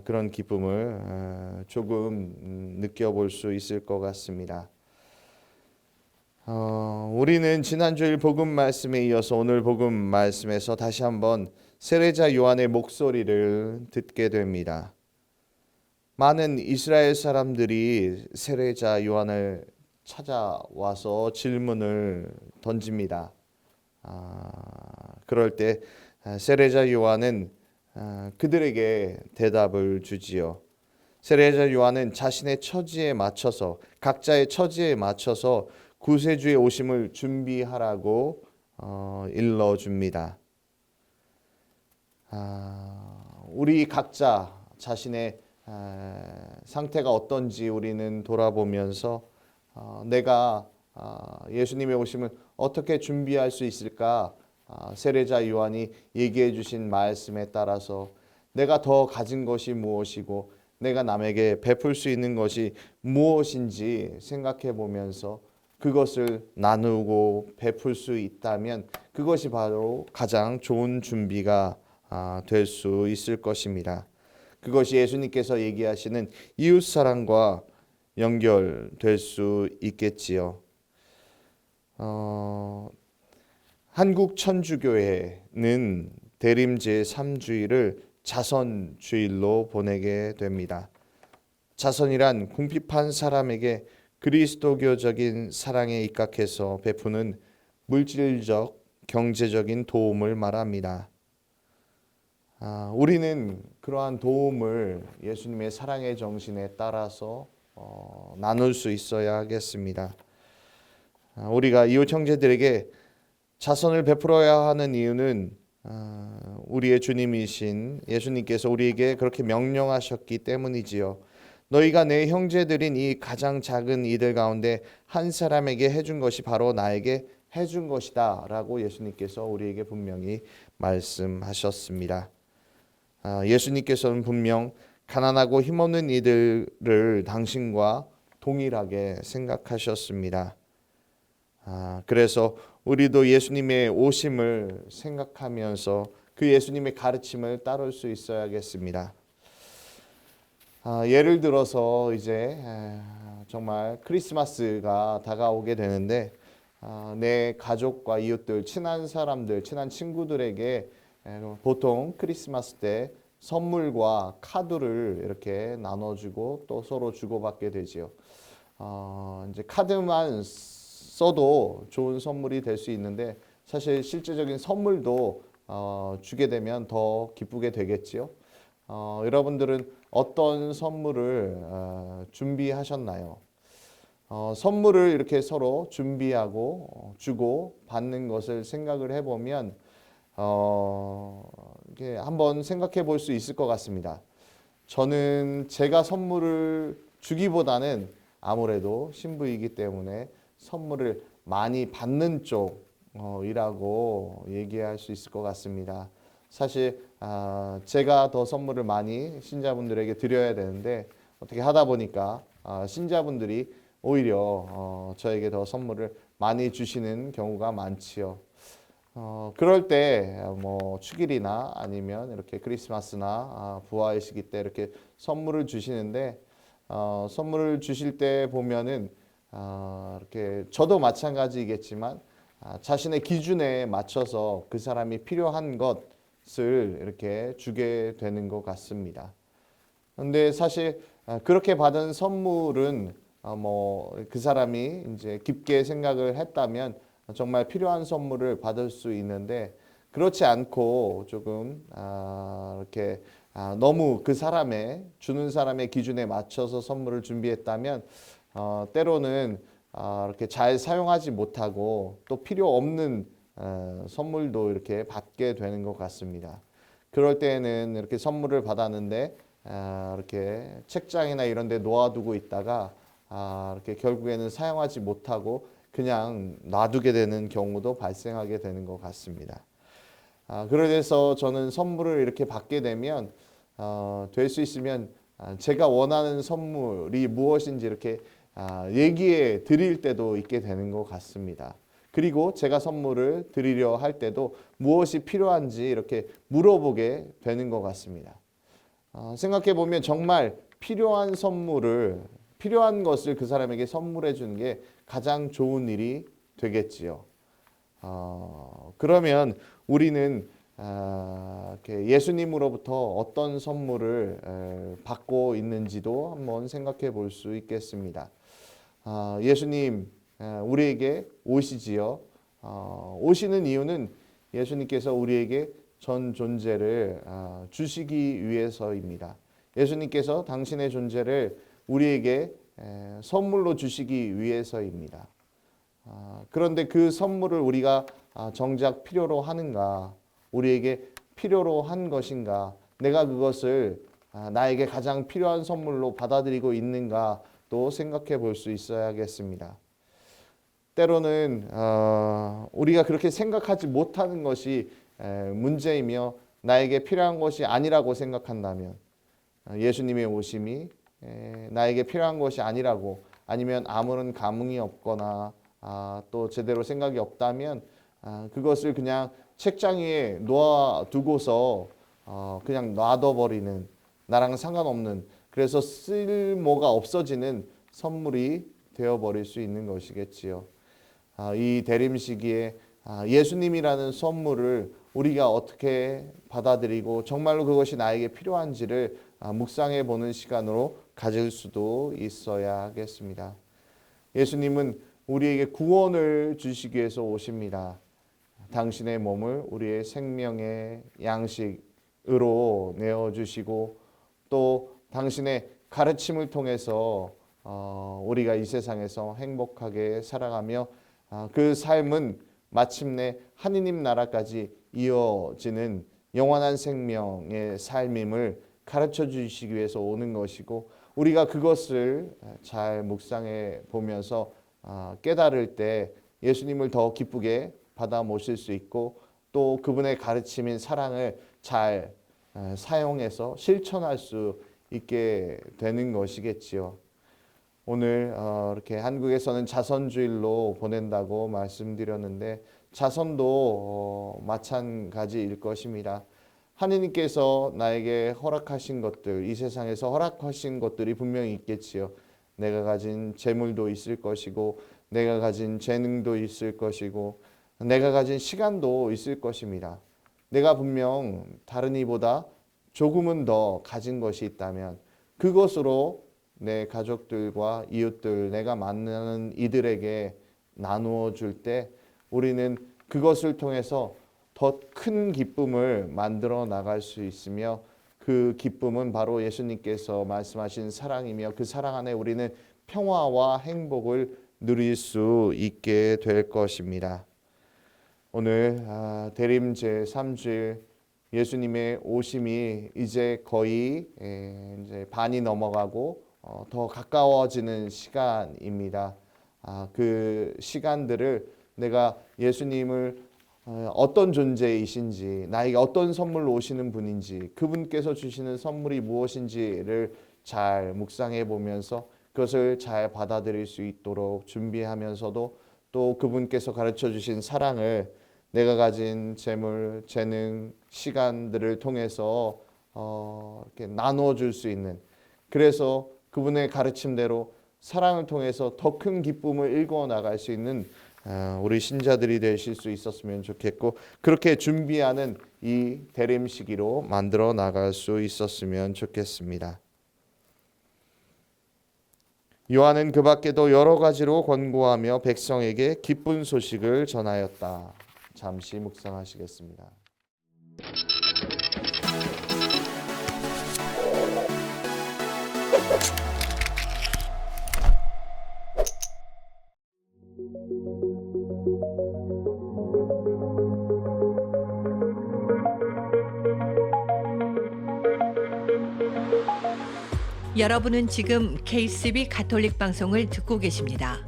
Speaker 7: 그런 기쁨을 조금 느껴볼 수 있을 것 같습니다. 우리는 지난주일 복음 말씀에 이어서 오늘 복음 말씀에서 다시 한번 세례자 요한의 목소리를 듣게 됩니다. 많은 이스라엘 사람들이 세례자 요한을 찾아와서 질문을 던집니다. 그럴 때 세례자 요한은 그들에게 대답을 주지요. 세례자 요한은 자신의 처지에 맞춰서 각자의 처지에 맞춰서 구세주의 오심을 준비하라고 일러줍니다. 우리 각자 자신의 상태가 어떤지 우리는 돌아보면서 내가 예수님의 오심을 어떻게 준비할 수 있을까? 세례자 요한이 얘기해 주신 말씀에 따라서 내가 더 가진 것이 무엇이고 내가 남에게 베풀 수 있는 것이 무엇인지 생각해 보면서 그것을 나누고 베풀 수 있다면 그것이 바로 가장 좋은 준비가 될 수 있을 것입니다. 그것이 예수님께서 얘기하시는 이웃사랑과 연결될 수 있겠지요. 한국 천주교회는 대림 제3주일을 자선주일로 보내게 됩니다. 자선이란 궁핍한 사람에게 그리스도교적인 사랑에 입각해서 베푸는 물질적, 경제적인 도움을 말합니다. 우리는 그러한 도움을 예수님의 사랑의 정신에 따라서 나눌 수 있어야 하겠습니다. 우리가 이웃 형제들에게 자선을 베풀어야 하는 이유는 우리의 주님이신 예수님께서 우리에게 그렇게 명령하셨기 때문이지요. 너희가 내 형제들인 이 가장 작은 이들 가운데 한 사람에게 해준 것이 바로 나에게 해준 것이다 라고 예수님께서 우리에게 분명히 말씀하셨습니다. 예수님께서는 분명 가난하고 힘없는 이들을 당신과 동일하게 생각하셨습니다. 그래서 우리도 예수님의 오심을 생각하면서 그 예수님의 가르침을 따를 수 있어야겠습니다. 예를 들어서 이제 정말 크리스마스가 다가오게 되는데 내 가족과 이웃들, 친한 사람들, 친한 친구들에게 보통 크리스마스 때 선물과 카드를 이렇게 나눠주고 또 서로 주고받게 되지요. 이제 카드만 써도 좋은 선물이 될 수 있는데 사실 실제적인 선물도 주게 되면 더 기쁘게 되겠지요. 여러분들은 어떤 선물을 준비하셨나요? 선물을 이렇게 서로 준비하고 주고 받는 것을 생각을 해보면 이렇게 한번 생각해 볼 수 있을 것 같습니다. 저는 제가 선물을 주기보다는 아무래도 신부이기 때문에 선물을 많이 받는 쪽이라고 얘기할 수 있을 것 같습니다. 사실 제가 더 선물을 많이 신자분들에게 드려야 되는데 어떻게 하다 보니까 신자분들이 오히려 저에게 더 선물을 많이 주시는 경우가 많지요. 그럴 때 뭐 축일이나 아니면 이렇게 크리스마스나 부활의 시기 때 이렇게 선물을 주시는데 선물을 주실 때 보면은 이렇게 저도 마찬가지이겠지만 자신의 기준에 맞춰서 그 사람이 필요한 것을 이렇게 주게 되는 것 같습니다. 그런데 사실 그렇게 받은 선물은 뭐 그 사람이 이제 깊게 생각을 했다면 정말 필요한 선물을 받을 수 있는데 그렇지 않고 조금 이렇게 너무 그 사람의 주는 사람의 기준에 맞춰서 선물을 준비했다면 때로는 이렇게 잘 사용하지 못하고 또 필요 없는 선물도 이렇게 받게 되는 것 같습니다. 그럴 때에는 이렇게 선물을 받았는데 이렇게 책장이나 이런 데 놓아두고 있다가 이렇게 결국에는 사용하지 못하고 그냥 놔두게 되는 경우도 발생하게 되는 것 같습니다. 그래서 저는 선물을 이렇게 받게 되면 될 수 있으면 제가 원하는 선물이 무엇인지 이렇게 얘기해 드릴 때도 있게 되는 것 같습니다. 그리고 제가 선물을 드리려 할 때도 무엇이 필요한지 이렇게 물어보게 되는 것 같습니다. 생각해 보면 정말 필요한 것을 그 사람에게 선물해 주는 게 가장 좋은 일이 되겠지요. 그러면 우리는 이렇게 예수님으로부터 어떤 선물을 받고 있는지도 한번 생각해 볼 수 있겠습니다. 예수님 우리에게 오시지요. 오시는 이유는 예수님께서 우리에게 전 존재를 주시기 위해서입니다. 예수님께서 당신의 존재를 우리에게 선물로 주시기 위해서입니다. 그런데 그 선물을 우리가 정작 필요로 하는가? 우리에게 필요로 한 것인가? 내가 그것을 나에게 가장 필요한 선물로 받아들이고 있는가? 또 생각해 볼 수 있어야겠습니다. 때로는 우리가 그렇게 생각하지 못하는 것이 문제이며 나에게 필요한 것이 아니라고 생각한다면, 예수님의 오심이 나에게 필요한 것이 아니라고, 아니면 아무런 감흥이 없거나 또 제대로 생각이 없다면 그것을 그냥 책장 위에 놓아두고서 그냥 놔둬버리는, 나랑 상관없는, 그래서 쓸모가 없어지는 선물이 되어버릴 수 있는 것이겠지요. 이 대림 시기에 예수님이라는 선물을 우리가 어떻게 받아들이고 정말로 그것이 나에게 필요한지를 묵상해 보는 시간으로 가질 수도 있어야 하겠습니다. 예수님은 우리에게 구원을 주시기 위해서 오십니다. 당신의 몸을 우리의 생명의 양식으로 내어주시고 또 당신의 가르침을 통해서 우리가 이 세상에서 행복하게 살아가며 그 삶은 마침내 하느님 나라까지 이어지는 영원한 생명의 삶임을 가르쳐 주시기 위해서 오는 것이고, 우리가 그것을 잘 묵상해 보면서 깨달을 때 예수님을 더 기쁘게 받아 모실 수 있고, 또 그분의 가르침인 사랑을 잘 사용해서 실천할 수 있게 되는 것이겠지요. 오늘 이렇게 한국에서는 자선주일로 보낸다고 말씀드렸는데, 자선도 마찬가지일 것입니다. 하느님께서 나에게 허락하신 것들, 이 세상에서 허락하신 것들이 분명히 있겠지요. 내가 가진 재물도 있을 것이고, 내가 가진 재능도 있을 것이고, 내가 가진 시간도 있을 것입니다. 내가 분명 다른 이보다 조금은 더 가진 것이 있다면 그것으로 내 가족들과 이웃들, 내가 만나는 이들에게 나누어 줄 때 우리는 그것을 통해서 더 큰 기쁨을 만들어 나갈 수 있으며, 그 기쁨은 바로 예수님께서 말씀하신 사랑이며, 그 사랑 안에 우리는 평화와 행복을 누릴 수 있게 될 것입니다. 오늘 대림 제3주일 예수님의 오심이 이제 거의 이제 반이 넘어가고 더 가까워지는 시간입니다. 그 시간들을 내가 예수님을 어떤 존재이신지, 나에게 어떤 선물로 오시는 분인지, 그분께서 주시는 선물이 무엇인지를 잘 묵상해 보면서 그것을 잘 받아들일 수 있도록 준비하면서도, 또 그분께서 가르쳐 주신 사랑을 내가 가진 재물, 재능, 시간들을 통해서 이렇게 나누어 줄 수 있는, 그래서 그분의 가르침대로 사랑을 통해서 더 큰 기쁨을 일궈 나갈 수 있는 우리 신자들이 되실 수 있었으면 좋겠고, 그렇게 준비하는 이 대림 시기로 만들어 나갈 수 있었으면 좋겠습니다. 요한은 그 밖에도 여러 가지로 권고하며 백성에게 기쁜 소식을 전하였다. 잠시 묵상하시겠습니다.
Speaker 1: 여러분은 지금 KCB 가톨릭 방송을 듣고 계십니다.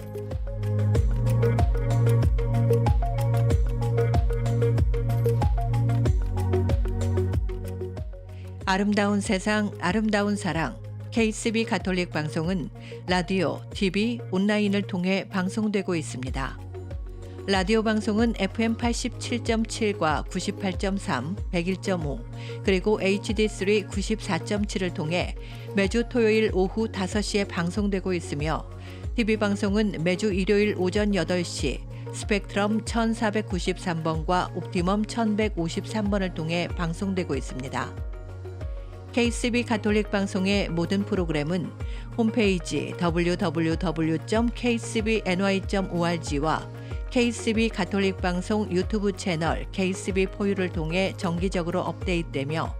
Speaker 1: 아름다운 세상, 아름다운 사랑. KCB 가톨릭 방송은 라디오, TV, 온라인을 통해 방송되고 있습니다. 라디오 방송은 FM 87.7과 98.3, 101.5, 그리고 HD3 94.7을 통해 매주 토요일 오후 5시에 방송되고 있으며, TV 방송은 매주 일요일 오전 8시 스펙트럼 1493번과 옵티멈 1153번을 통해 방송되고 있습니다. KCB 가톨릭 방송의 모든 프로그램은 홈페이지 www.kcbny.org와 KCB 가톨릭 방송 유튜브 채널 KCB 포유를 통해 정기적으로 업데이트되며,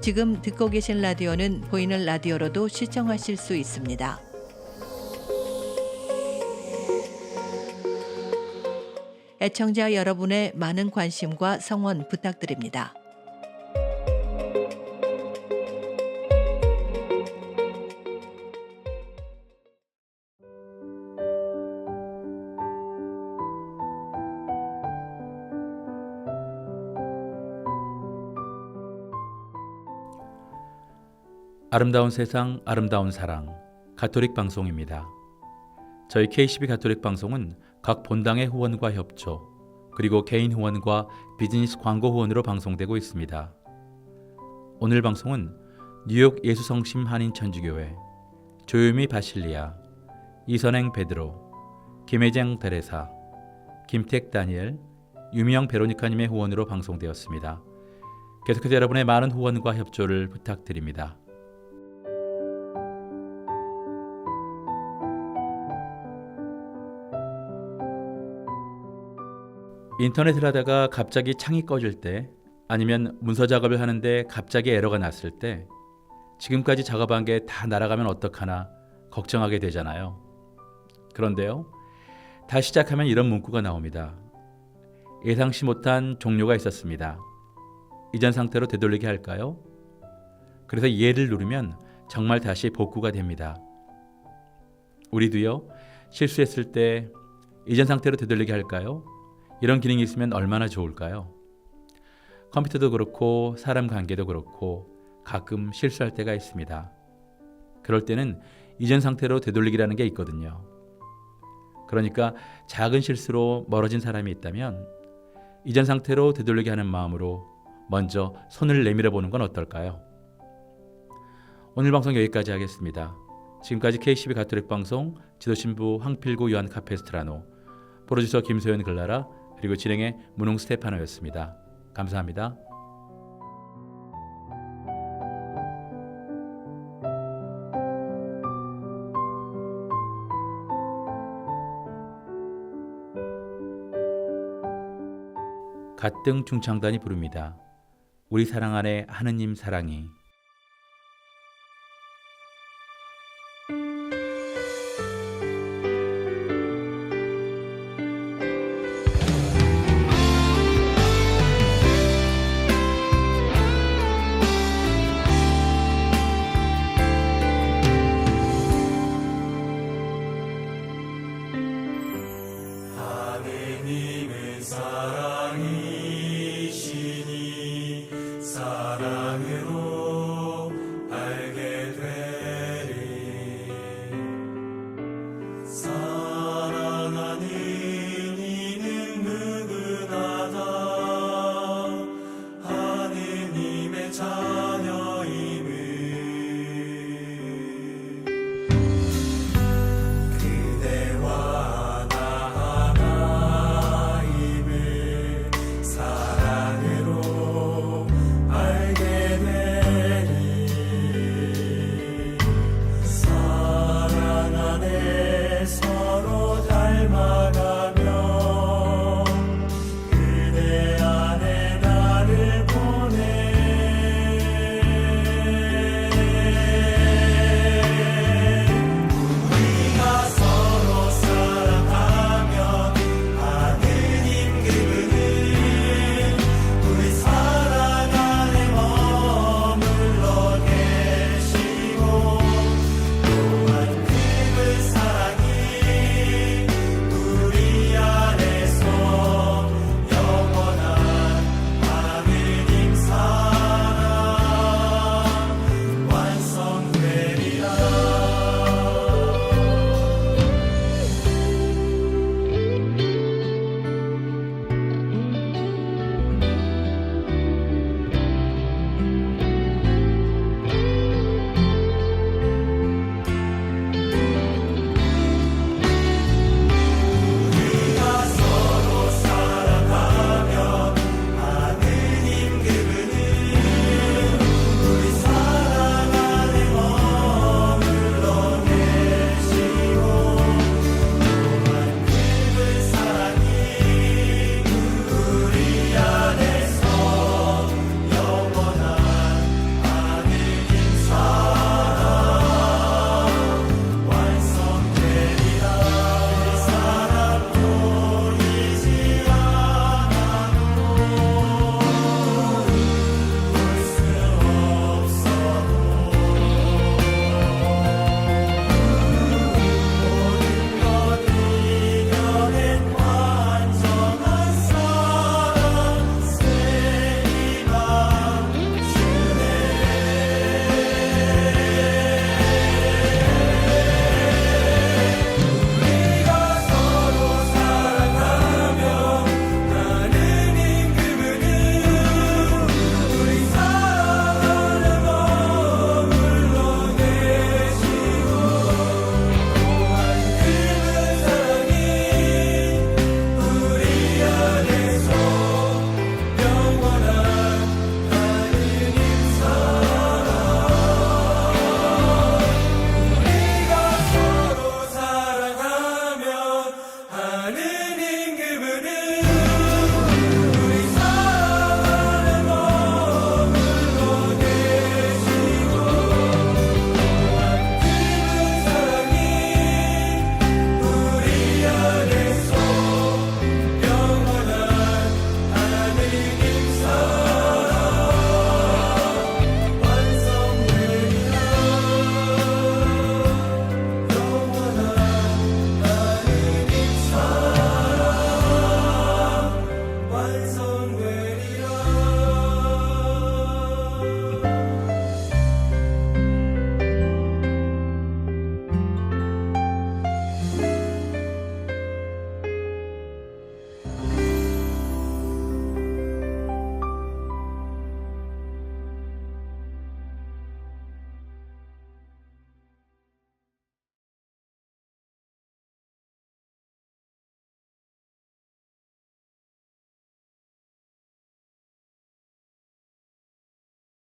Speaker 1: 지금 듣고 계신 라디오는 보이는 라디오로도 시청하실 수 있습니다. 애청자 여러분의 많은 관심과 성원 부탁드립니다.
Speaker 3: 아름다운 세상, 아름다운 사랑, 가톨릭 방송입니다. 저희 KCB 가톨릭 방송은 각 본당의 후원과 협조, 그리고 개인 후원과 비즈니스 광고 후원으로 방송되고 있습니다. 오늘 방송은 뉴욕 예수성심 한인천주교회, 조유미 바실리아, 이선행 베드로, 김혜정 데레사, 김택 다니엘, 유미영 베로니카님의 후원으로 방송되었습니다. 계속해서 여러분의 많은 후원과 협조를 부탁드립니다. 인터넷을 하다가 갑자기 창이 꺼질 때, 아니면 문서 작업을 하는데 갑자기 에러가 났을 때 지금까지 작업한 게 다 날아가면 어떡하나 걱정하게 되잖아요. 그런데요, 다시 시작하면 이런 문구가 나옵니다. 예상치 못한 종료가 있었습니다. 이전 상태로 되돌리게 할까요? 그래서 얘를 누르면 정말 다시 복구가 됩니다. 우리도요, 실수했을 때 이전 상태로 되돌리게 할까요? 이런 기능이 있으면 얼마나 좋을까요? 컴퓨터도 그렇고 사람 관계도 그렇고 가끔 실수할 때가 있습니다. 그럴 때는 이전 상태로 되돌리기라는 게 있거든요. 그러니까 작은 실수로 멀어진 사람이 있다면 이전 상태로 되돌리게 하는 마음으로 먼저 손을 내밀어 보는 건 어떨까요? 오늘 방송 여기까지 하겠습니다. 지금까지 KCB 가톨릭 방송 지도신부 황필구 요한 카페스트라노, 프로듀서 김소연 글라라, 그리고 진행의 문홍 스테파노였습니다. 감사합니다. 갓등 중창단이 부릅니다. 우리 사랑 안에 하느님 사랑이.